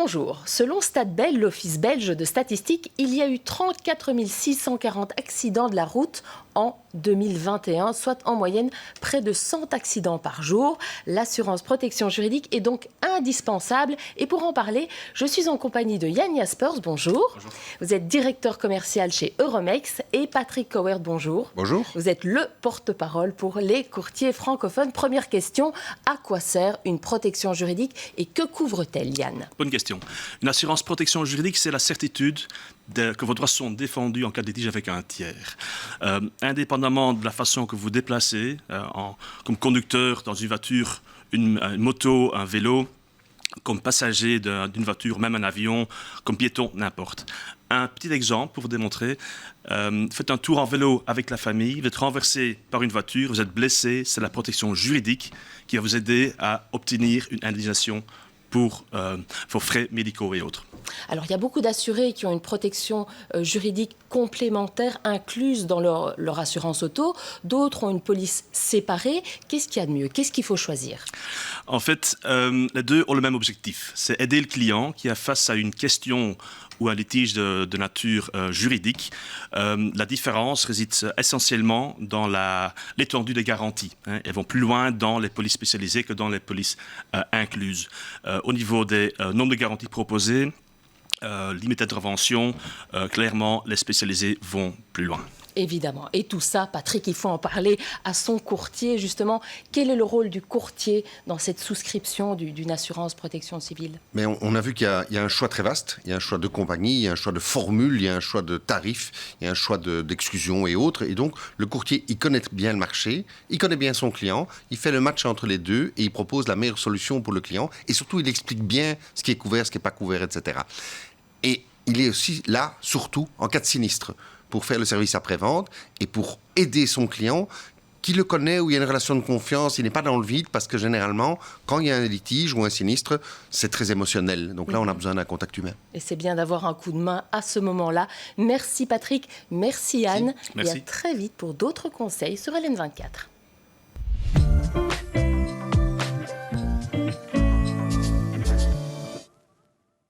Bonjour. Selon StatBel, l'Office belge de statistique, il y a eu 34 640 accidents de la route en 2021, soit en moyenne près de 100 accidents par jour. L'assurance protection juridique est donc indispensable. Et pour en parler, je suis en compagnie de Yann Jaspers. Bonjour. Bonjour. Vous êtes directeur commercial chez Euromex. Et Patrick Cowert, bonjour. Bonjour. Vous êtes le porte-parole pour les courtiers francophones. Première question, à quoi sert une protection juridique et que couvre-t-elle, Yann ? Bonne question. Une assurance protection juridique, c'est la certitude que vos droits sont défendus en cas de litige avec un tiers. Indépendamment de la façon que vous déplacez, comme conducteur dans une voiture, une moto, un vélo, comme passager d'une voiture, même un avion, comme piéton, n'importe. Un petit exemple pour vous démontrer. Faites un tour en vélo avec la famille, vous êtes renversé par une voiture, vous êtes blessé, c'est la protection juridique qui va vous aider à obtenir une indemnisation pour vos frais médicaux et autres. Alors, il y a beaucoup d'assurés qui ont une protection juridique complémentaire incluse dans leur assurance auto. D'autres ont une police séparée. Qu'est-ce qu'il y a de mieux ? Qu'est-ce qu'il faut choisir ? En fait, les deux ont le même objectif. C'est aider le client qui est face à une question ou un litige de nature juridique. La différence réside essentiellement dans l'étendue des garanties. Elles vont plus loin dans les polices spécialisées que dans les polices incluses. Au niveau des nombres de garanties proposées, limite d'intervention, clairement, les spécialisés vont plus loin. Évidemment. Et tout ça, Patrick, il faut en parler à son courtier, justement. Quel est le rôle du courtier dans cette souscription d'une assurance protection civile ? Mais on a vu qu'il y a un choix très vaste. Il y a un choix de compagnie, il y a un choix de formule, il y a un choix de tarifs, il y a un choix d'exclusion et autres. Et donc, le courtier, il connaît bien le marché, il connaît bien son client, il fait le match entre les deux et il propose la meilleure solution pour le client. Et surtout, il explique bien ce qui est couvert, ce qui n'est pas couvert, etc. Et il est aussi là, surtout, en cas de sinistre, pour faire le service après-vente et pour aider son client qui le connaît, où il y a une relation de confiance, il n'est pas dans le vide, parce que généralement, quand il y a un litige ou un sinistre, c'est très émotionnel. Donc là, on a besoin d'un contact humain. Et c'est bien d'avoir un coup de main à ce moment-là. Merci Patrick, merci Anne, Merci. et à très vite pour d'autres conseils sur LN24.